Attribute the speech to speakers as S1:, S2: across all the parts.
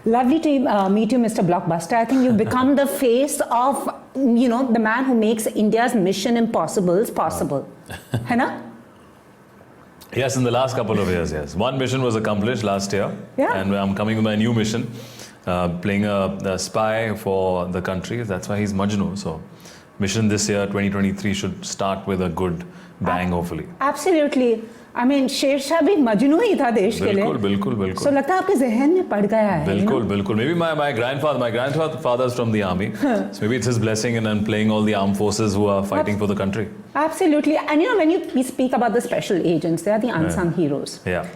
S1: Lovely to meet you, Mr. Blockbuster. I think you've become the face of, the man who makes India's mission impossibles possible. Hai na?
S2: Yes, in the last couple of years, yes. One mission was accomplished last year.
S1: Yeah.
S2: And I'm coming with my new mission, playing a spy for the country. That's why he's Majnu. So, mission this year, 2023, should start with a good bang, hopefully.
S1: Absolutely. I mean, Shersha bhi Majnu hi tha desh ke liye.
S2: बिल्कुल.
S1: So लगता है आपके ज़हन में पड़ गया है.
S2: बिल्कुल. Maybe my grandfather's from the army. So maybe it's his blessing, and I'm playing all the armed forces who are fighting for the country.
S1: Absolutely. And when we speak about the special agents, they are the unsung heroes.
S2: Yeah.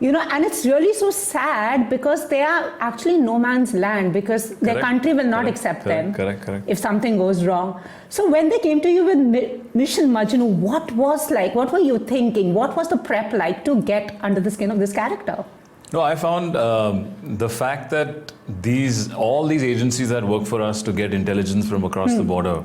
S1: And it's really so sad because they are actually no man's land because their country will not accept them.
S2: Correct.
S1: If something goes wrong. So when they came to you with Mission Majnu, what were you thinking? What was the prep like to get under the skin of this character?
S2: No, I found the fact that all these agencies that work for us to get intelligence from across the border,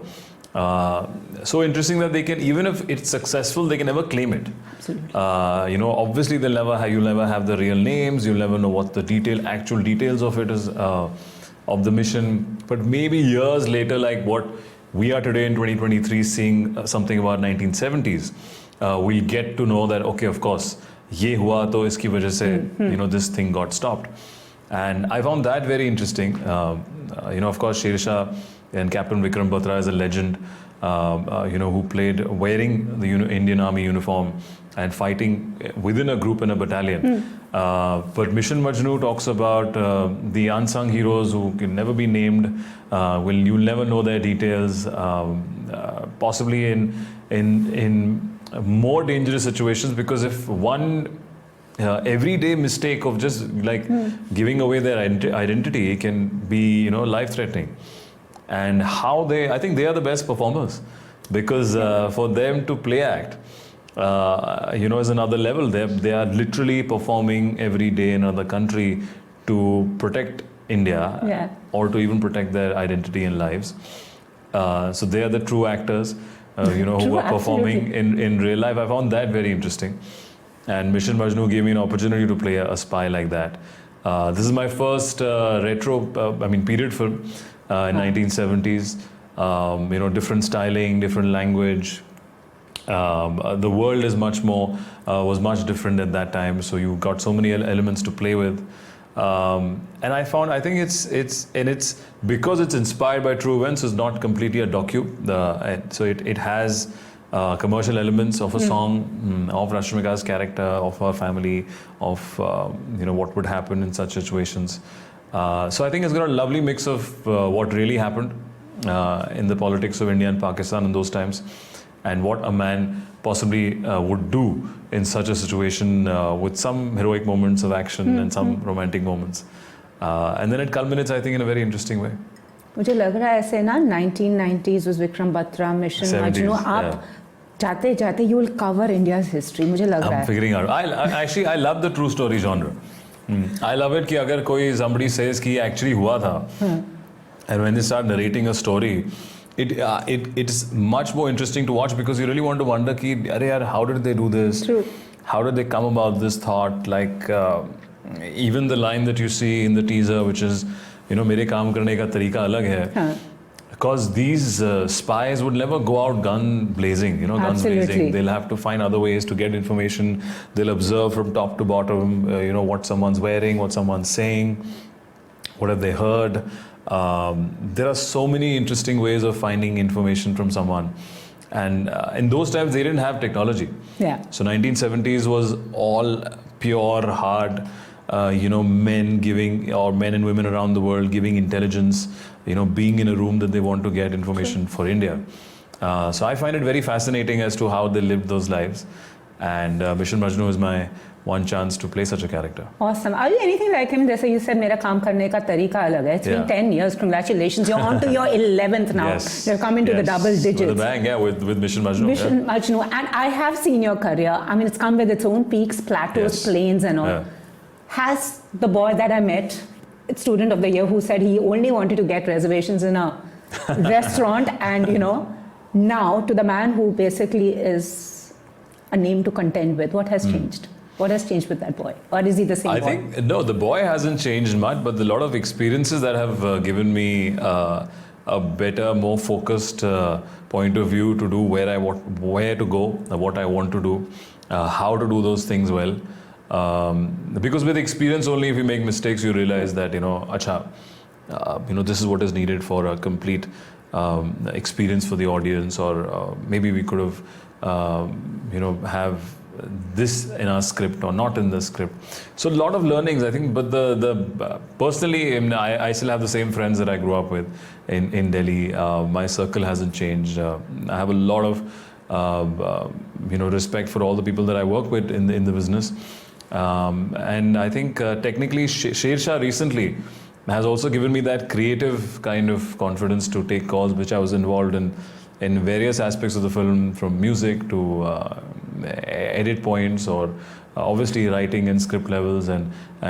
S2: so interesting that they can, even if it's successful, they can never claim it.
S1: Absolutely.
S2: Obviously you'll never have the real names, you'll never know what the actual details of it is, of the mission. But maybe years later, like what we are today in 2023, seeing something about 1970s, we'll get to know that, okay, of course, ye hua to iski wajah se, this thing got stopped. And I found that very interesting. Of course, Shersha and Captain Vikram Batra is a legend, who played wearing the Indian Army uniform and fighting within a group in a battalion. But Mission Majnu talks about the unsung heroes who can never be named, you'll never know their details, possibly in more dangerous situations, because if one everyday mistake of just giving away their identity can be life-threatening. And I think they are the best performers, because for them to play act, is another level. They are literally performing every day in another country to protect India, or to even protect their identity and lives. So they are the true actors, who are performing in real life. I found that very interesting. And Mission Majnu gave me an opportunity to play a spy like that. This is my first period film. In 1970s, different styling, different language. The world is was much different at that time. So you got so many elements to play with. And I think it's because it's inspired by true events, it's not completely a docu. So it has commercial elements of a song, of Rashmika's character, of her family, of what would happen in such situations. So I think it's got a lovely mix of what really happened in the politics of India and Pakistan in those times, and what a man possibly would do in such a situation, with some heroic moments of action and some romantic moments. And then it culminates, I think, in a very interesting way.
S1: मुझे लग रहा है ऐसे ना 1990s was Vikram Batra, Mission Majnu. आप जाते जाते you will cover India's history. मुझे लग रहा है.
S2: I'm figuring out. I love the true story genre. I love it कि अगर somebody says कि actually हुआ था, and when they start narrating a story, it's much more interesting to watch, because you really want to wonder कि अरे यार, how did they do this?
S1: True.
S2: How did they come about this thought? Like even the line that you see in the teaser, which is मेरे काम करने का तरीका अलग है. Because these spies would never go out guns blazing. They'll have to find other ways to get information. They'll observe from top to bottom, what someone's wearing, what someone's saying, what have they heard. There are so many interesting ways of finding information from someone. And in those times, they didn't have technology.
S1: Yeah.
S2: So 1970s was all pure, hard, men and women around the world giving intelligence, being in a room that they want to get information for India. So I find it very fascinating as to how they lived those lives. And Mission Majnu is my one chance to play such a character.
S1: Awesome. Are you anything like him? Jaise you said, मेरा काम करने का तरीका अलग है. It's been 10 years. Congratulations. You're on to your 11th now.
S2: Yes.
S1: You're coming to the double digits.
S2: With a bang, with Mission Majnu.
S1: Mission Majnu. And I have seen your career. I mean, it's come with its own peaks, plateaus, plains and all.
S2: Yeah.
S1: Has the boy that I met, student of the year, who said he only wanted to get reservations in a restaurant, and now to the man who basically is a name to contend with, what has changed? What has changed with that boy? Or is he the same
S2: I
S1: boy?
S2: think, no, the boy hasn't changed much, but a lot of experiences that have given me a better, more focused point of view to do where to go, what I want to do, how to do those things well. Because with experience only, if you make mistakes, you realize that, this is what is needed for a complete experience for the audience, or maybe we could have, have this in our script or not in the script. So a lot of learnings, I think. But personally, I still have the same friends that I grew up with in Delhi. My circle hasn't changed. I have a lot of respect for all the people that I work with in the business. And I think technically Shersha recently has also given me that creative kind of confidence to take calls, which I was involved in various aspects of the film, from music to edit points, or obviously writing and script levels, and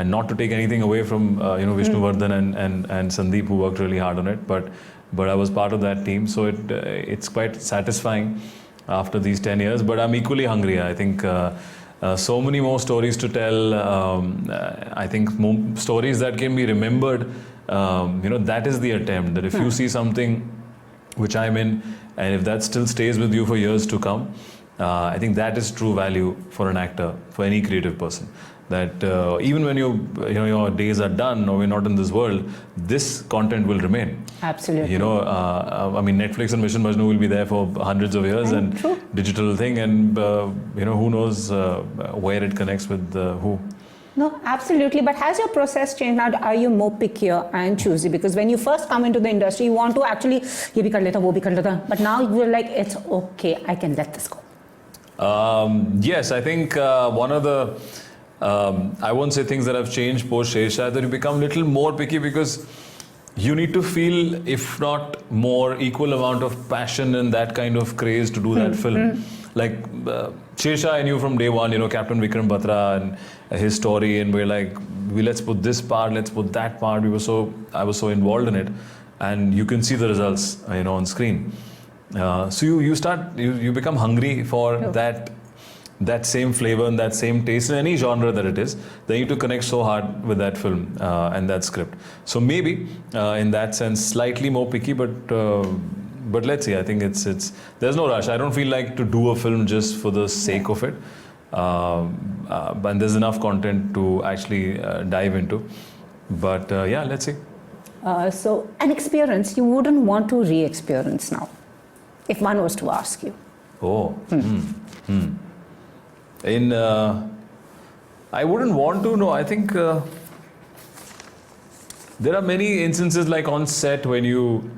S2: not to take anything away from Vishnu Vardhan and Sandeep, who worked really hard on it, but I was part of that team, so it's quite satisfying after these 10 years. But I'm equally hungry. I think so many more stories to tell. I think more stories that can be remembered. That is the attempt, that if you see something which I'm in, and if that still stays with you for years to come, I think that is true value for an actor, for any creative person. That even when your days are done, or we're not in this world, this content will remain.
S1: Absolutely.
S2: Netflix and Mission Majnu will be there for hundreds of years, and
S1: true.
S2: Digital thing, and who knows where it connects with who.
S1: No, absolutely. But has your process changed now? Are you more pickier and choosy? Because when you first come into the industry, you want to actually, ye bhi kar leta, wo bhi kar leta. But now you're like, it's okay, I can let this go.
S2: Yes, I think one of the, I won't say things that have changed post Shersha, that you become a little more picky, because you need to feel, if not more, equal amount of passion and that kind of craze to do that film. Like Shersha, I knew from day one, Captain Vikram Batra and his story, and we're like, let's put this part, let's put that part. I was so involved in it, and you can see the results, on screen. So you become hungry for that same flavor and that same taste in any genre that it is. They need to connect so hard with that film and that script. So maybe in that sense, slightly more picky, but let's see. I think there's no rush. I don't feel like to do a film just for the sake of it. And there's enough content to actually dive into. But let's see.
S1: So an experience you wouldn't want to re-experience now, if one was to ask you.
S2: I wouldn't want to. No, I think there are many instances, like on set, when you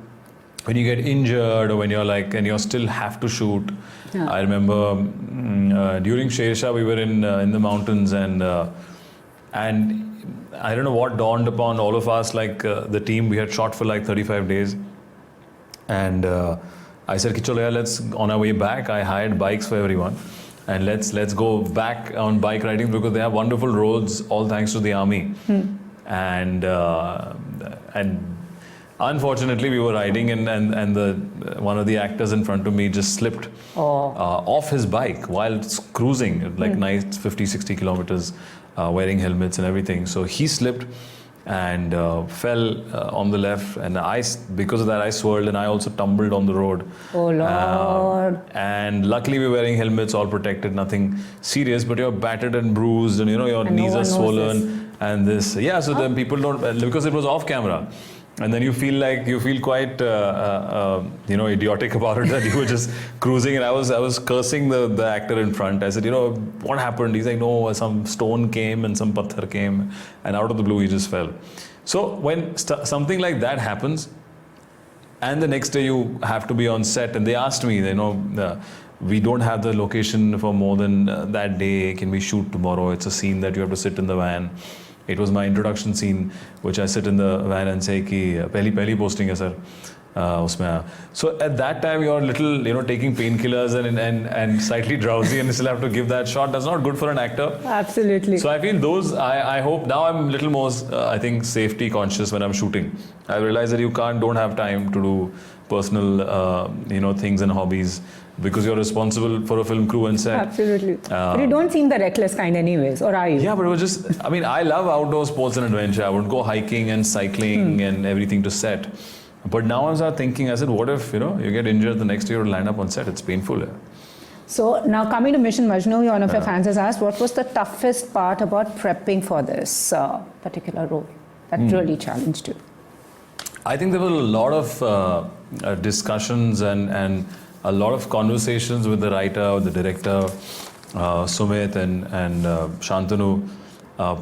S2: get injured, or when you're and you still have to shoot. Yeah. I remember during Shersha we were in the mountains, and I don't know what dawned upon all of us, the team. We had shot for 35 days, and I said, "Chalo, let's, on our way back, I hired bikes for everyone, and let's go back on bike riding, because they have wonderful roads, all thanks to the army." And unfortunately, we were riding, and one of the actors in front of me just slipped off his bike while cruising, nice 50-60 kilometers, wearing helmets and everything. So he slipped and fell on the left, and because of that I swirled, and I also tumbled on the road.
S1: Oh Lord.
S2: And luckily we were wearing helmets, all protected, nothing serious, but you're battered and bruised, and your knees are swollen, and this. So then people don't, because it was off camera. And then you feel quite idiotic about it, that you were just cruising, and I was cursing the actor in front. I said, what happened? He's like, no, some stone came and some patthar came, and out of the blue he just fell. So when something like that happens, and the next day you have to be on set, and they asked me, we don't have the location for more than that day, can we shoot tomorrow? It's a scene that you have to sit in the van. It was my introduction scene, which I sit in the van and say, ki pehli posting hai sir. So at that time you're a little, taking painkillers and slightly drowsy, and still have to give that shot. That's not good for an actor.
S1: Absolutely.
S2: So I feel I hope now I'm a little more, I think, safety conscious when I'm shooting. I realize that you don't have time to do personal, things and hobbies. because you're responsible for a film crew and set.
S1: Absolutely. But you don't seem the reckless kind anyways, or are you?
S2: Yeah, but it was just, I mean, I love outdoor sports and adventure. I would go hiking and cycling and everything to set. But now I was thinking, I said, what if, you get injured the next year to line up on set? It's painful. Yeah.
S1: So now coming to Mission Majnu, one of your fans has asked, what was the toughest part about prepping for this particular role that really challenged you?
S2: I think there were a lot of discussions and a lot of conversations with the writer, the director, Sumit and Shantanu,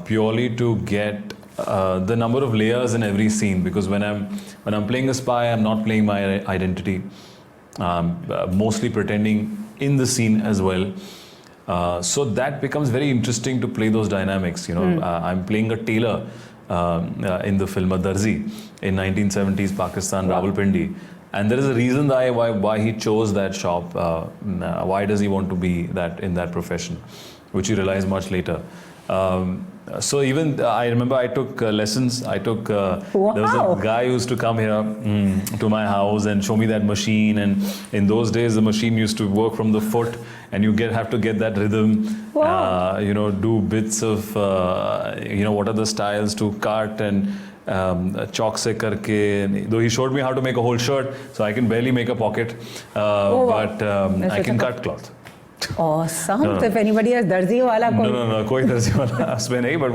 S2: purely to get the number of layers in every scene. Because when I'm playing a spy, I'm not playing my identity. Mostly pretending in the scene as well. So that becomes very interesting to play those dynamics. I'm playing a tailor in the film, a Darzi, in 1970s Pakistan, Rawalpindi. And there is a reason why he chose that shop. Why does he want to be in that profession, which you realize much later. So even I remember I took lessons. I took there was a guy who used to come here to my house and show me that machine. And in those days, the machine used to work from the foot, and you have to get that rhythm. Do bits of what are the styles to cut and chalk se karke. Though he showed me how to make a whole shirt, so I can barely make a pocket, but I can cut cloth.
S1: Awesome. No. So if anybody has darzi wala
S2: no, koi darzi wala asme nahi, but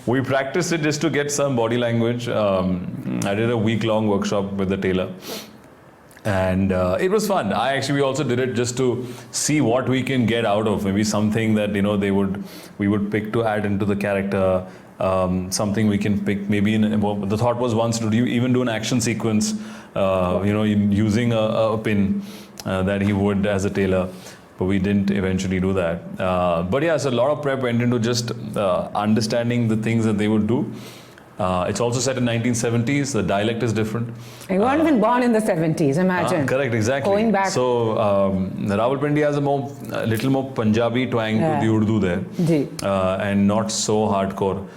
S2: we practiced it just to get some body language. I did a week-long workshop with the tailor, and it was fun. We also did it just to see what we can get out of, maybe something that we would pick to add into the character. Something we can pick, maybe the thought was once to even do an action sequence, using a pin that he would as a tailor. But we didn't eventually do that. But yeah, so a lot of prep went into just understanding the things that they would do. It's also set in 1970s. The dialect is different.
S1: You weren't even born in the 70s, imagine.
S2: Correct, exactly.
S1: Going back.
S2: So Rawalpindi has a little more Punjabi twang to the Urdu there, and not so hardcore.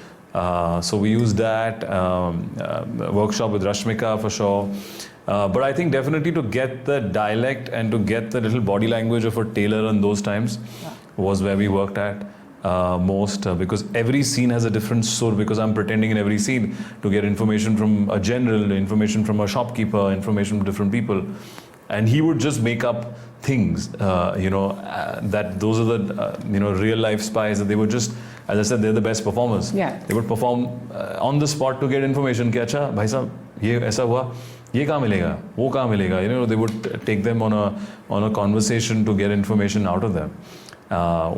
S2: So we used that workshop with Rashmika for sure. But I think definitely to get the dialect and to get the little body language of a tailor in those times was where we worked at most, because every scene has a different sur, because I'm pretending in every scene to get information from a general, information from a shopkeeper, information from different people. And he would just make up things, that those are the, real life spies, that they would just, as I said, they're the best performers.
S1: Yeah.
S2: They would perform on the spot to get information. Ki acha, bhai sahab, ye aisa hua. ये कहाँ मिलेगा, वो कहाँ मिलेगा, they would take them on a conversation to get information out of them,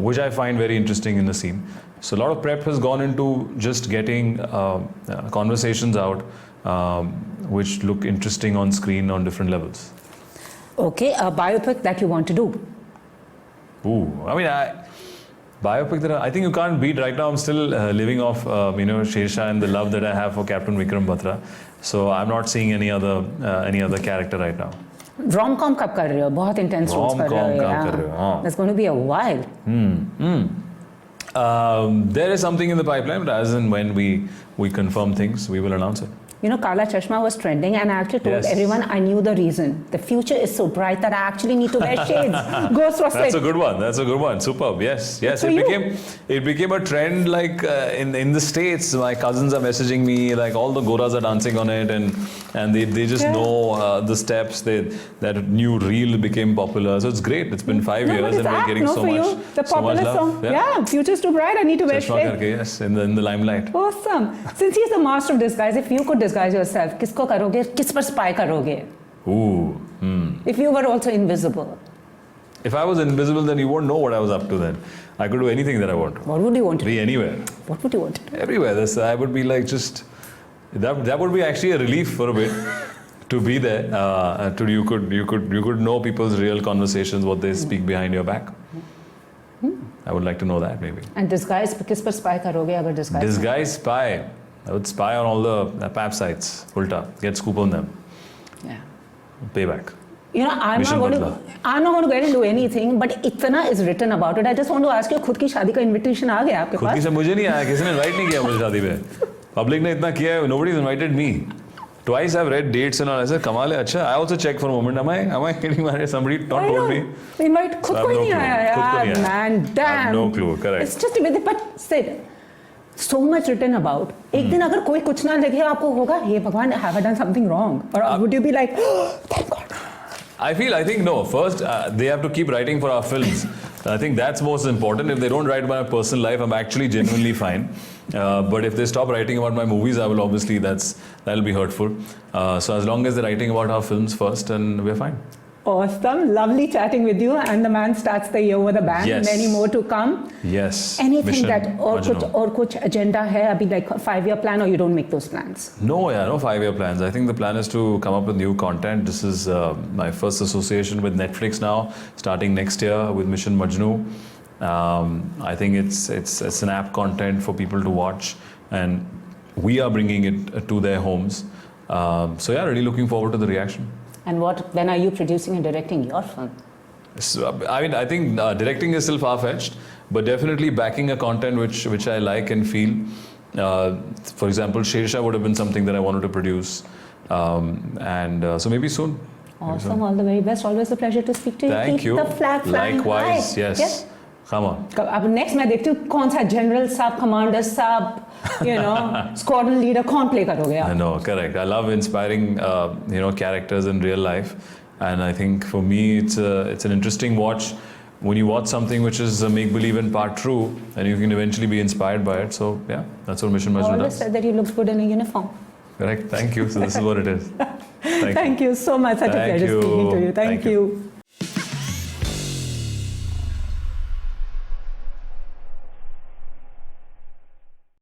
S2: which I find very interesting in the scene. So a lot of prep has gone into just getting conversations out, which look interesting on screen on different levels.
S1: Okay, a biopic that you want to do?
S2: Biopic that I think you can't beat right now. I'm still living off, Shersha and the love that I have for Captain Vikram Batra. So I'm not seeing any other character right now.
S1: Rom-com कब कर रहे हो? बहुत intense roles कर रहे हो. That's going to be a while.
S2: There is something in the pipeline, but as and when we confirm things, we will announce it.
S1: Kala Chashma was trending, and I actually told everyone I knew the reason. The future is so bright that I actually need to wear shades. Ghost was
S2: That's a good one. Superb. Yes. It became a trend, like in the States. My cousins are messaging me, like all the goras are dancing on it, and they just know the steps. That new reel became popular. So it's great. It's been 5 years, and we're getting so much love.
S1: Yeah, future's too bright. I need to wear shades.
S2: Yes, in the limelight.
S1: Awesome. Since he's the master of disguise, if you could disguise yourself, किसको करोगे? किस पर spy करोगे? If you were also invisible.
S2: If I was invisible, then you won't know what I was up to then. I could do anything that I want.
S1: What would you want to do?
S2: Be anywhere.
S1: What would you want to do?
S2: Everywhere. I would be like just... That would be actually a relief for a bit to be there. You could know people's real conversations, what they speak behind your back. I would like to know that maybe.
S1: And disguise, किस पर spy करोगे अगर disguise?
S2: Disguise spy. I would spy on all the pap sites. Ulta. Get scoop on them.
S1: Yeah.
S2: Payback.
S1: I'm not going to get into anything, but इतना is written about it. I just want to ask you, खुद की शादी का invitation आ गया आपके पास?
S2: खुद की से मुझे नहीं आया, किसी ने invite नहीं किया मुझे शादी पे. Public ने इतना किया है, nobody's invited me twice I've read dates and all. I said, Kamal hai, acha. I also check for a moment. Am I getting married? Somebody not told me.
S1: Invite खुद को ही नहीं आया यार, man, damn.
S2: I have no clue, correct.
S1: It's just a bit, but Sid, so much written about. एक दिन अगर कोई कुछ ना लिखे आपको होगा, हे भगवान, have I done something wrong? Or would you be like, oh, thank God?
S2: I think no. First, they have to keep writing for our films. I think that's most important. If they don't write about my personal life, I'm actually genuinely fine. But if they stop writing about my movies, I will obviously that'll be hurtful. So as long as they're writing about our films first, and we're fine.
S1: Awesome, lovely chatting with you. And the man starts the year with a bang.
S2: Yes.
S1: Many more to come.
S2: Yes.
S1: Anything
S2: Mission
S1: that
S2: Majnu.
S1: or kuch agenda hai? Abhi like a 5-year plan, or you don't make those plans?
S2: No 5-year plans. I think the plan is to come up with new content. This is my first association with Netflix now, starting next year with Mission Majnu. I think it's an app content for people to watch, and we are bringing it to their homes. So yeah, really looking forward to the reaction.
S1: And when are you producing and directing your film?
S2: So, I think directing is still far-fetched, but definitely backing a content which I like and feel. For example, Shersha would have been something that I wanted to produce, and so maybe soon.
S1: Awesome, all the very best. Always a pleasure to speak to you.
S2: Thank
S1: Keep
S2: you.
S1: the flag flying
S2: Likewise,
S1: high.
S2: yes. Come on.
S1: अब next मैं देखती हूँ कौन सा general साहब, commander साहब, squadron leader कौन play करोगे आप?
S2: No, correct. I love inspiring characters in real life, and I think for me it's an interesting watch. When you watch something which is a make-believe and part true, and you can eventually be inspired by it. So yeah, that's what Mission Majnu
S1: Always
S2: does.
S1: said that you looked good in a uniform.
S2: Correct. Thank you. So this is what it is.
S1: Thank you so much. Such a pleasure speaking to you. Thank you.